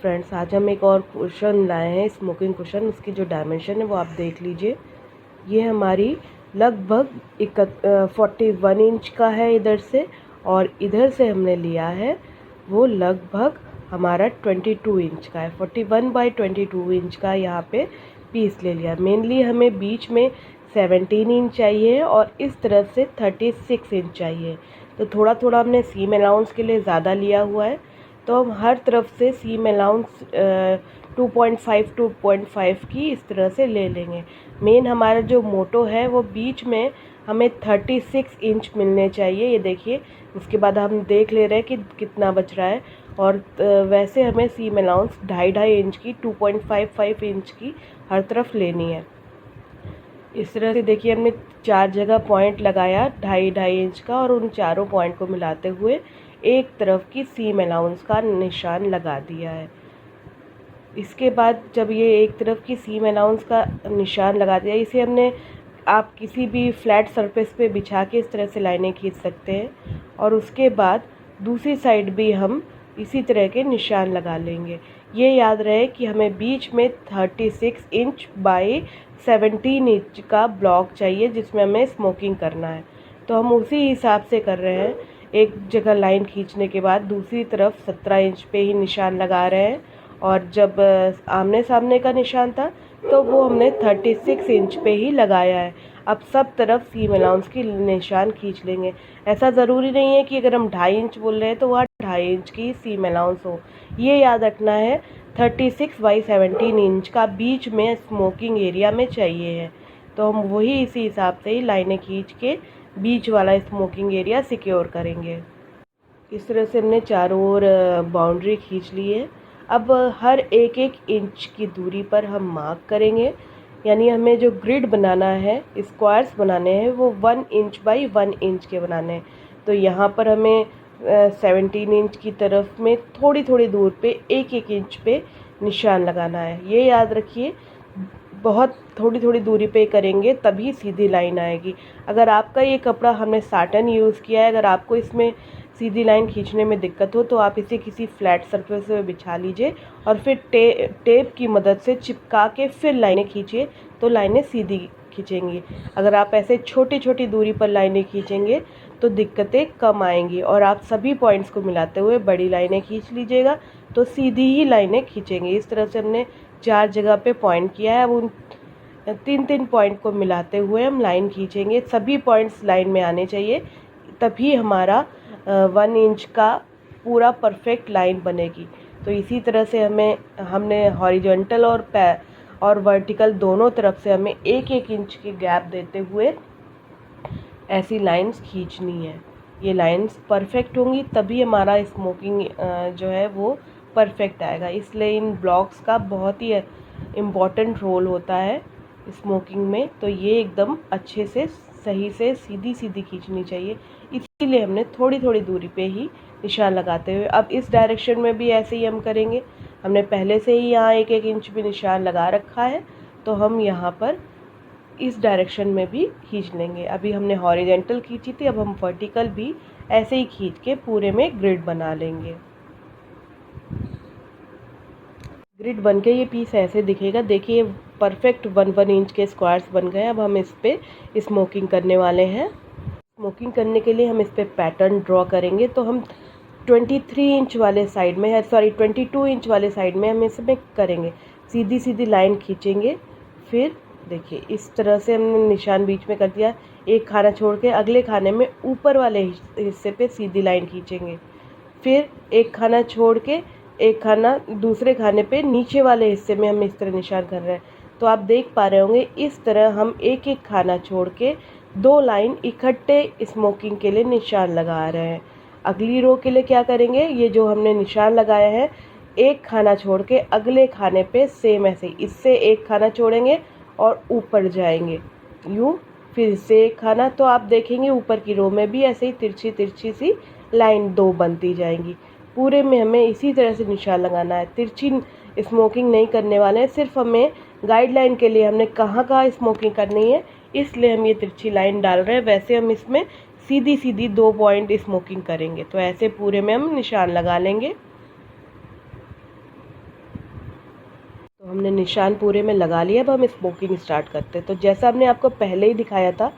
Friends, आज हम एक और कुशन लाए हैं, स्मोकिंग कुशन। उसकी जो डायमेंशन है वो आप देख लीजिए। ये हमारी लगभग 41 इंच का है इधर से, और इधर से हमने लिया है वो लगभग हमारा 22 इंच का है। 41/22 इंच का यहाँ पे पीस ले लिया। मेनली हमें बीच में 17 इंच चाहिए और इस तरफ से 36 इंच चाहिए। तो थोड़ा थोड़ा हमने सीम अलाउंस के लिए ज़्यादा लिया हुआ है, तो हम हर तरफ से सीम अलाउंस 2.5 की इस तरह से ले लेंगे। मेन हमारा जो मोटो है वो बीच में हमें 36 इंच मिलने चाहिए। ये देखिए, उसके बाद हम देख ले रहे हैं कि कितना बच रहा है। और वैसे हमें सीम अलाउंस 2.5 इंच की, 2.55 इंच की हर तरफ लेनी है। इस तरह से देखिए, हमने 4 जगह पॉइंट लगाया 2.5 इंच का, और उन चारों पॉइंट को मिलाते हुए एक तरफ की सीम अलाउंस का निशान लगा दिया है। इसके बाद जब ये एक तरफ की सीम अलाउंस का निशान लगा दिया, इसे हमने आप किसी भी फ्लैट सरफेस पे बिछा के इस तरह से लाइनें खींच सकते हैं। और उसके बाद दूसरी साइड भी हम इसी तरह के निशान लगा लेंगे। ये याद रहे कि हमें बीच में 36 इंच बाई 17 इंच का ब्लॉक चाहिए जिसमें हमें स्मोकिंग करना है। तो हम उसी हिसाब से कर रहे हैं। एक जगह लाइन खींचने के बाद दूसरी तरफ 17 इंच पे ही निशान लगा रहे हैं, और जब आमने सामने का निशान था तो वो हमने 36 इंच पे ही लगाया है। अब सब तरफ सीम अलाउंस की निशान खींच लेंगे। ऐसा ज़रूरी नहीं है कि अगर हम 2.5 इंच बोल रहे हैं तो वहाँ 2.5 इंच की सीम अलाउंस हो। ये याद रखना है 36/17 इंच का बीच में स्मोकिंग एरिया में चाहिए है। तो हम वही इसी हिसाब से ही लाइनें खींच के बीच वाला स्मोकिंग एरिया सिक्योर करेंगे। इस तरह से हमने चारों ओर बाउंड्री खींच ली है। अब हर एक इंच की दूरी पर हम मार्क करेंगे। यानी हमें जो ग्रिड बनाना है, स्क्वायर्स बनाने हैं, वो 1 इंच बाई 1 इंच के बनाने हैं। तो यहाँ पर हमें 17 इंच की तरफ में थोड़ी थोड़ी दूर पे एक इंच पे निशान लगाना है। ये याद रखिए, बहुत थोड़ी थोड़ी दूरी पे करेंगे तभी सीधी लाइन आएगी। अगर आपका ये कपड़ा हमने साटन यूज़ किया है, अगर आपको इसमें सीधी लाइन खींचने में दिक्कत हो तो आप इसे किसी फ्लैट सरफेस पे बिछा लीजिए और फिर टेप की मदद से चिपका के फिर लाइनें खींचिए, तो लाइनें सीधी खींचेंगी। अगर आप ऐसे छोटी छोटी दूरी पर लाइनें खींचेंगे तो दिक्कतें कम आएंगी, और आप सभी पॉइंट्स को मिलाते हुए बड़ी लाइनें खींच लीजिएगा तो सीधी ही लाइनें खींचेंगे। इस तरह से हमने 4 जगह पे पॉइंट किया है। अब उन 3 पॉइंट को मिलाते हुए हम लाइन खींचेंगे। सभी पॉइंट्स लाइन में आने चाहिए, तभी हमारा 1 इंच का पूरा परफेक्ट लाइन बनेगी। तो इसी तरह से हमने हॉरिजॉन्टल और वर्टिकल दोनों तरफ से हमें एक इंच की गैप देते हुए ऐसी लाइंस खींचनी है। ये लाइंस परफेक्ट होंगी तभी हमारा स्मोकिंग जो है वो परफेक्ट आएगा। इसलिए इन ब्लॉक्स का बहुत ही इम्पॉर्टेंट रोल होता है स्मोकिंग में। तो ये एकदम अच्छे से सही से सीधी सीधी खींचनी चाहिए। इसीलिए हमने थोड़ी थोड़ी दूरी पे ही निशान लगाते हुए, अब इस डायरेक्शन में भी ऐसे ही हम करेंगे। हमने पहले से ही यहाँ एक इंच भी निशान लगा रखा है, तो हम यहाँ पर इस डायरेक्शन में भी खींच लेंगे। अभी हमने हॉरिजॉन्टल खींची थी, अब हम वर्टिकल भी ऐसे ही खींच के पूरे में ग्रिड बना लेंगे। ग्रिड बन के ये पीस ऐसे दिखेगा। देखिए, परफेक्ट 1 इंच के स्क्वायर्स बन गए। अब हम इस पे स्मोकिंग करने वाले हैं। स्मोकिंग करने के लिए हम इस पे पैटर्न ड्रॉ करेंगे। तो हम 22 इंच वाले साइड में हम इसमें करेंगे। सीधी सीधी लाइन खींचेंगे। फिर देखिए, इस तरह से हमने निशान बीच में कर दिया। एक खाना छोड़ के अगले खाने में ऊपर वाले हिस्से पे सीधी लाइन खींचेंगे। फिर एक खाना छोड़ के एक खाना दूसरे खाने पे नीचे वाले हिस्से में हम इस तरह निशान कर रहे हैं। तो आप देख पा रहे होंगे, इस तरह हम एक खाना छोड़ के 2 लाइन इकट्ठे स्मोकिंग के लिए निशान लगा रहे हैं। अगली रो के लिए क्या करेंगे, ये जो हमने निशान लगाया है, एक खाना छोड़ के अगले खाने पे सेम ऐसे इससे एक खाना छोड़ेंगे और ऊपर जाएंगे यूँ, फिर इससे एक खाना। तो आप देखेंगे ऊपर की रो में भी ऐसे ही तिरछी तिरछी सी लाइन 2 बनती जाएंगी। पूरे में हमें इसी तरह से निशान लगाना है। तिरछी स्मोकिंग नहीं करने वाले हैं, सिर्फ हमें गाइडलाइन के लिए हमने कहाँ कहाँ स्मोकिंग करनी है इसलिए हम ये तिरछी लाइन डाल रहे हैं। वैसे हम इसमें सीधी सीधी 2 पॉइंट स्मोकिंग करेंगे। तो ऐसे पूरे में हम निशान लगा लेंगे। हमने निशान पूरे में लगा लिया। अब हम स्मोकिंग स्टार्ट करते हैं। तो जैसा हमने आपको पहले ही दिखाया था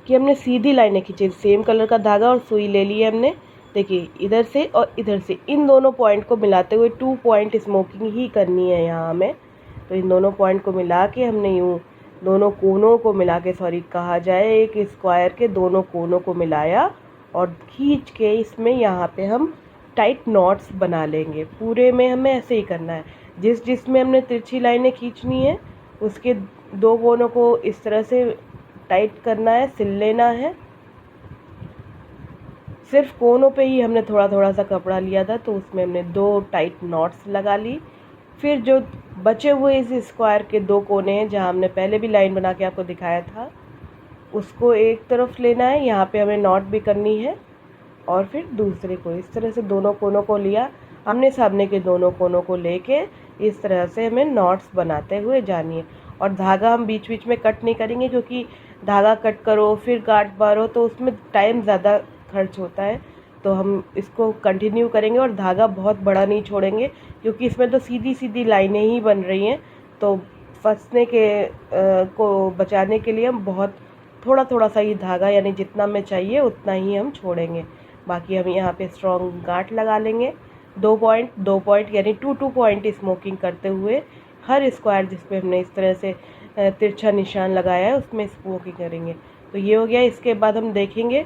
कि हमने सीधी लाइनें खींची, सेम कलर का धागा और सुई ले ली है हमने। देखिए इधर से और इधर से इन दोनों पॉइंट को मिलाते हुए 2 पॉइंट स्मोकिंग ही करनी है यहाँ हमें। तो इन दोनों पॉइंट को मिला के हमने यूँ दोनों कोनों को मिला के, सॉरी कहा जाए, एक स्क्वायर के दोनों कोनों को मिलाया और खींच के इसमें यहाँ पे हम टाइट नॉट्स बना लेंगे। पूरे में हमें ऐसे ही करना है। जिसमें हमने तिरछी लाइनें खींचनी है उसके 2 कोनों को इस तरह से टाइट करना है, सिल लेना है। सिर्फ कोनों पे ही हमने थोड़ा थोड़ा सा कपड़ा लिया था, तो उसमें हमने 2 टाइट नॉट्स लगा ली। फिर जो बचे हुए इस स्क्वायर के 2 कोने हैं जहाँ हमने पहले भी लाइन बना के आपको दिखाया था, उसको एक तरफ लेना है, यहाँ पे हमें नॉट भी करनी है। और फिर दूसरे को इस तरह से दोनों कोनों को लिया, आमने सामने के दोनों कोनों को लेके इस तरह से हमें नॉट्स बनाते हुए जानी है। और धागा हम बीच बीच में कट नहीं करेंगे, क्योंकि धागा कट करो फिर गांठ मारो तो उसमें टाइम ज़्यादा खर्च होता है। तो हम इसको कंटिन्यू करेंगे और धागा बहुत बड़ा नहीं छोड़ेंगे, क्योंकि इसमें तो सीधी सीधी लाइनें ही बन रही हैं। तो फंसने के को बचाने के लिए हम बहुत थोड़ा थोड़ा सा ही धागा, यानी जितना हमें चाहिए उतना ही हम छोड़ेंगे। बाकी हम यहाँ पे स्ट्रॉन्ग गांठ लगा लेंगे। 2 पॉइंट यानी 2 पॉइंट स्मोकिंग करते हुए हर स्क्वायर जिसपे हमने इस तरह से तिरछा निशान लगाया है उसमें स्मोकिंग करेंगे। तो ये हो गया। इसके बाद हम देखेंगे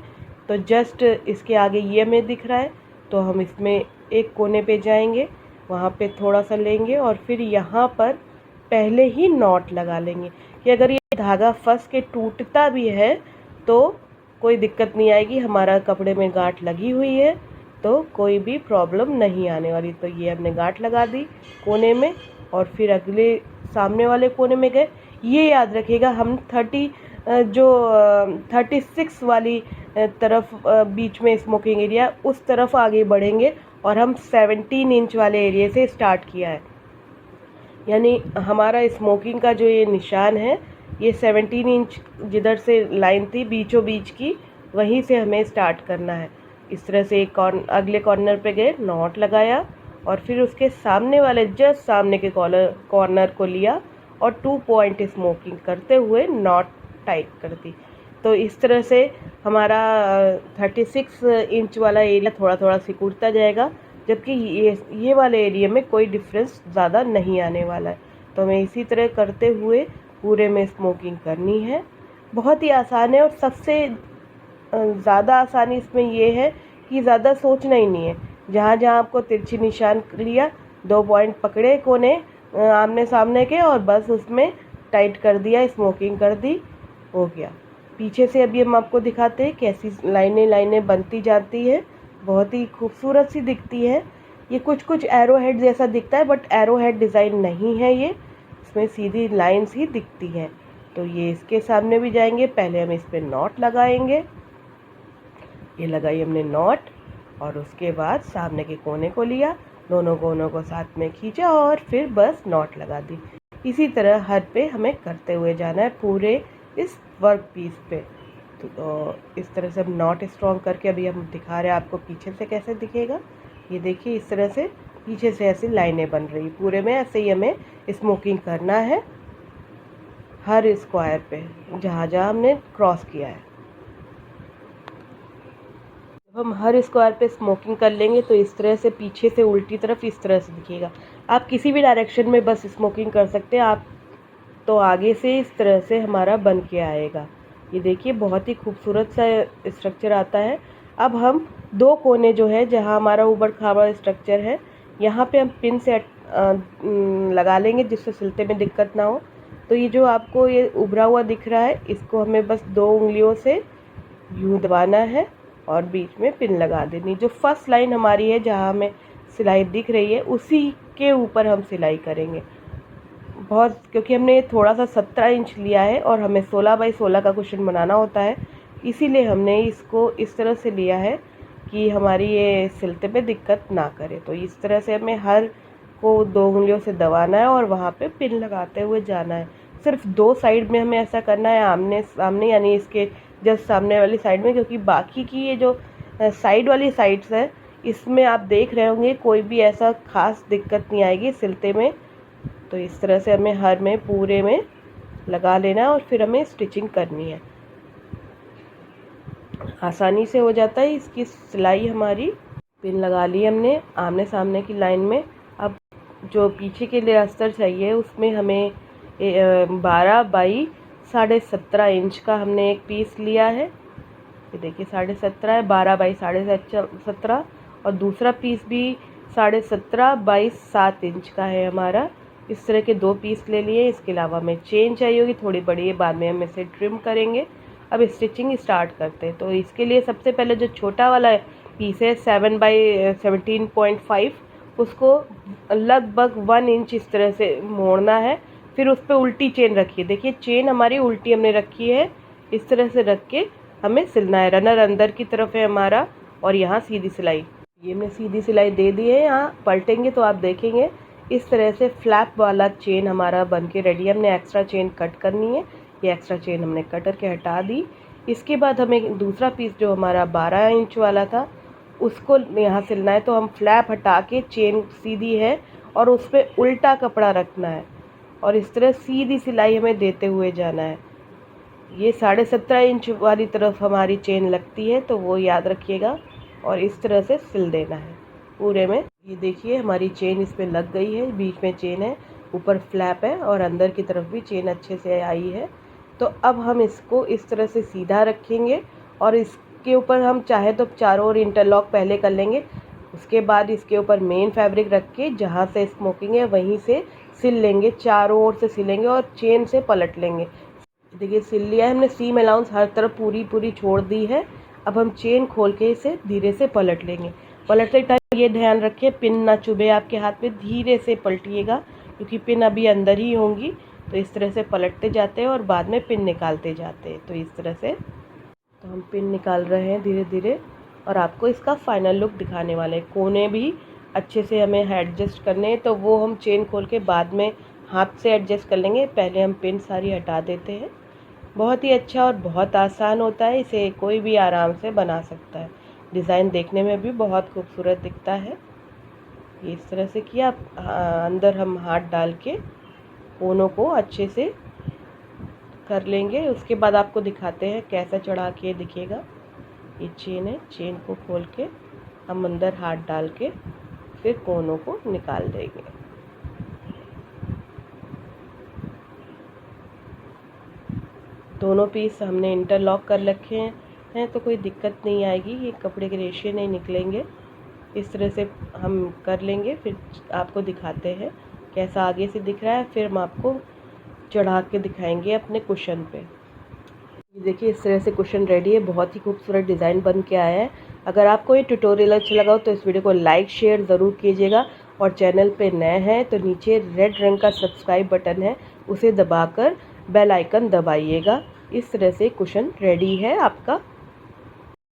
तो जस्ट इसके आगे ये हमें दिख रहा है, तो हम इसमें एक कोने पे जाएंगे, वहाँ पे थोड़ा सा लेंगे और फिर यहाँ पर पहले ही नॉट लगा लेंगे कि अगर ये धागा फंस के टूटता भी है तो कोई दिक्कत नहीं आएगी, हमारा कपड़े में गांठ लगी हुई है तो कोई भी प्रॉब्लम नहीं आने वाली। तो ये हमने गांठ लगा दी कोने में और फिर अगले सामने वाले कोने में गए। ये याद रखिएगा हम 36 वाली तरफ बीच में स्मोकिंग एरिया उस तरफ आगे बढ़ेंगे और हम 17 इंच वाले एरिया से स्टार्ट किया है। यानी हमारा स्मोकिंग का जो ये निशान है ये 17 इंच जिधर से लाइन थी बीचों बीच की, वहीं से हमें स्टार्ट करना है। इस तरह से एक अगले कॉर्नर पे गए, नॉट लगाया और फिर उसके सामने वाले जस्ट सामने के कॉर्नर को लिया और 2 पॉइंट स्मोकिंग करते हुए नॉट टाइट कर दी। तो इस तरह से हमारा 36 इंच वाला एरिया थोड़ा थोड़ा सिकुड़ता जाएगा, जबकि ये वाले एरिया में कोई डिफरेंस ज़्यादा नहीं आने वाला है। तो हमें इसी तरह करते हुए पूरे में स्मोकिंग करनी है। बहुत ही आसान है और सबसे ज़्यादा आसानी इसमें ये है कि ज़्यादा सोचना ही नहीं है। जहाँ जहाँ आपको तिरछी निशान लिया, 2 पॉइंट पकड़े कोने आमने सामने के और बस उसमें टाइट कर दिया, स्मोकिंग कर दी, हो गया। पीछे से अभी हम आपको दिखाते हैं कैसी लाइनें बनती जाती है। बहुत ही खूबसूरत सी दिखती है। ये कुछ एरो हेड जैसा दिखता है, बट एरो हेड डिज़ाइन नहीं है ये, इसमें सीधी लाइंस ही दिखती हैं। तो ये इसके सामने भी जाएंगे, पहले हम इस पर नॉट लगाएंगे। ये लगाई हमने नॉट और उसके बाद सामने के कोने को लिया, दोनों कोनों को साथ में खींचा और फिर बस नॉट लगा दी। इसी तरह हर पे हमें करते हुए जाना है पूरे इस वर्क पीस पे। तो इस तरह से हम नॉट स्ट्रॉन्ग करके अभी हम दिखा रहे हैं आपको पीछे से कैसे दिखेगा। ये देखिए इस तरह से पीछे से ऐसी लाइनें बन रही, पूरे में ऐसे ही हमें स्मोकिंग करना है हर स्क्वायर पे जहाँ जहाँ हमने क्रॉस किया है। जब हम हर स्क्वायर पे स्मोकिंग कर लेंगे तो इस तरह से पीछे से उल्टी तरफ इस तरह से दिखेगा। आप किसी भी डायरेक्शन में बस स्मोकिंग कर सकते हैं आप, तो आगे से इस तरह से हमारा बन के आएगा। ये देखिए बहुत ही खूबसूरत सा स्ट्रक्चर आता है। अब हम 2 कोने जो है जहाँ हमारा ऊबड़ खाबड़ स्ट्रक्चर है, यहाँ पे हम पिन से लगा लेंगे जिससे सिलते में दिक्कत ना हो। तो ये जो आपको ये उभरा हुआ दिख रहा है, इसको हमें बस 2 उंगलियों से यूँ दबाना है और बीच में पिन लगा देनी। जो फर्स्ट लाइन हमारी है जहाँ हमें सिलाई दिख रही है उसी के ऊपर हम सिलाई करेंगे। बहुत, क्योंकि हमने थोड़ा सा 17 इंच लिया है और हमें 16 बाई 16 का कुशन बनाना होता है, इसीलिए हमने इसको इस तरह से लिया है कि हमारी ये सिलते में दिक्कत ना करे। तो इस तरह से हमें हर को 2 उंगलियों से दबाना है और वहाँ पे पिन लगाते हुए जाना है। सिर्फ 2 साइड में हमें ऐसा करना है, आमने सामने यानी इसके जस्ट सामने वाली साइड में, क्योंकि बाकी की ये जो साइड वाली साइड्स है इसमें आप देख रहे होंगे कोई भी ऐसा खास दिक्कत नहीं आएगी सिलते में। तो इस तरह से हमें हर में पूरे में लगा लेना है और फिर हमें स्टिचिंग करनी है। आसानी से हो जाता है। इसकी सिलाई हमारी पिन लगा ली हमने आमने सामने की लाइन में। अब जो पीछे के लिए अस्तर चाहिए उसमें हमें 12 बाई 17.5 इंच का हमने एक पीस लिया है। ये देखिए 17.5 है, 12 बाई 17.5 और दूसरा पीस भी 17.5 बाई 7 इंच का है हमारा। इस तरह के 2 पीस ले लिए। इसके अलावा हमें चेन चाहिए होगी थोड़ी बड़ी है, बाद में हम इसे ट्रिम करेंगे। अब स्टिचिंग स्टार्ट करते हैं। तो इसके लिए सबसे पहले जो छोटा वाला पीस है 7 बाई 17.5 उसको लगभग 1 इंच इस तरह से मोड़ना है। फिर उस पर उल्टी चेन रखिए। देखिए चेन हमारी उल्टी हमने रखी है, इस तरह से रख के हमें सिलना है। रनर अंदर की तरफ है हमारा और यहाँ सीधी सिलाई। ये हमने सीधी सिलाई दे दी है। यहाँ पलटेंगे तो आप देखेंगे इस तरह से फ्लैप वाला चेन हमारा बन के रेडी। हमने एक्स्ट्रा चेन कट करनी है। ये एक्स्ट्रा चेन हमने कट करके हटा दी। इसके बाद हमें दूसरा पीस जो हमारा 12 इंच वाला था उसको यहाँ सिलना है। तो हम फ्लैप हटा के चेन सीधी है और उस पर उल्टा कपड़ा रखना है और इस तरह सीधी सिलाई हमें देते हुए जाना है। ये 17.5 इंच वाली तरफ हमारी चेन लगती है तो वो याद रखिएगा और इस तरह से सिल देना है पूरे में। ये देखिए हमारी चेन इसमें लग गई है, बीच में चेन है, ऊपर फ्लैप है और अंदर की तरफ भी चेन अच्छे से आई है। तो अब हम इसको इस तरह से सीधा रखेंगे और इसके ऊपर हम चाहे तो चारों ओर इंटरलॉक पहले कर लेंगे। उसके बाद इसके ऊपर मेन फैब्रिक रख के जहाँ से स्मोकिंग है वहीं से सिल लेंगे, चारों ओर से सिलेंगे और चेन से पलट लेंगे। देखिए सिल लिया है हमने। सीम अलाउंस हर तरफ पूरी छोड़ दी है। अब हम चेन खोल के इसे धीरे से पलट लेंगे। पलटते टाइम ये ध्यान रखिए पिन ना चुभे आपके हाथ में, धीरे से पलटिएगा क्योंकि पिन अभी अंदर ही होंगी। तो इस तरह से पलटते जाते हैं और बाद में पिन निकालते जाते हैं। तो इस तरह से तो हम पिन निकाल रहे हैं धीरे धीरे और आपको इसका फाइनल लुक दिखाने वाले हैं। कोने भी अच्छे से हमें एडजस्ट करने हैं तो वो हम चेन खोल के बाद में हाथ से एडजस्ट कर लेंगे। पहले हम पिन सारी हटा देते हैं। बहुत ही अच्छा और बहुत आसान होता है। इसे कोई भी आराम से बना सकता है। डिज़ाइन देखने में भी बहुत खूबसूरत दिखता है। इस तरह से किया। अंदर हम हाथ डाल के कोनों को अच्छे से कर लेंगे। उसके बाद आपको दिखाते हैं कैसा चढ़ा के दिखेगा। ये चेन है, चेन को खोल के हम अंदर हाथ डाल के फिर कोनों को निकाल देंगे। दोनों पीस हमने इंटरलॉक कर रखे हैं तो कोई दिक्कत नहीं आएगी। ये कपड़े के रेशे नहीं निकलेंगे। इस तरह से हम कर लेंगे। फिर आपको दिखाते हैं कैसा आगे से दिख रहा है। फिर हम आपको चढ़ा के दिखाएंगे अपने कुशन पे। ये देखिए इस तरह से कुशन रेडी है। बहुत ही खूबसूरत डिज़ाइन बन के आया है। अगर आपको ये ट्यूटोरियल अच्छा लगा हो तो इस वीडियो को लाइक शेयर ज़रूर कीजिएगा और चैनल पे नए हैं तो नीचे रेड रंग का सब्सक्राइब बटन है, उसे दबाकर बेल आइकन दबाइएगा। इस तरह से कुशन रेडी है आपका।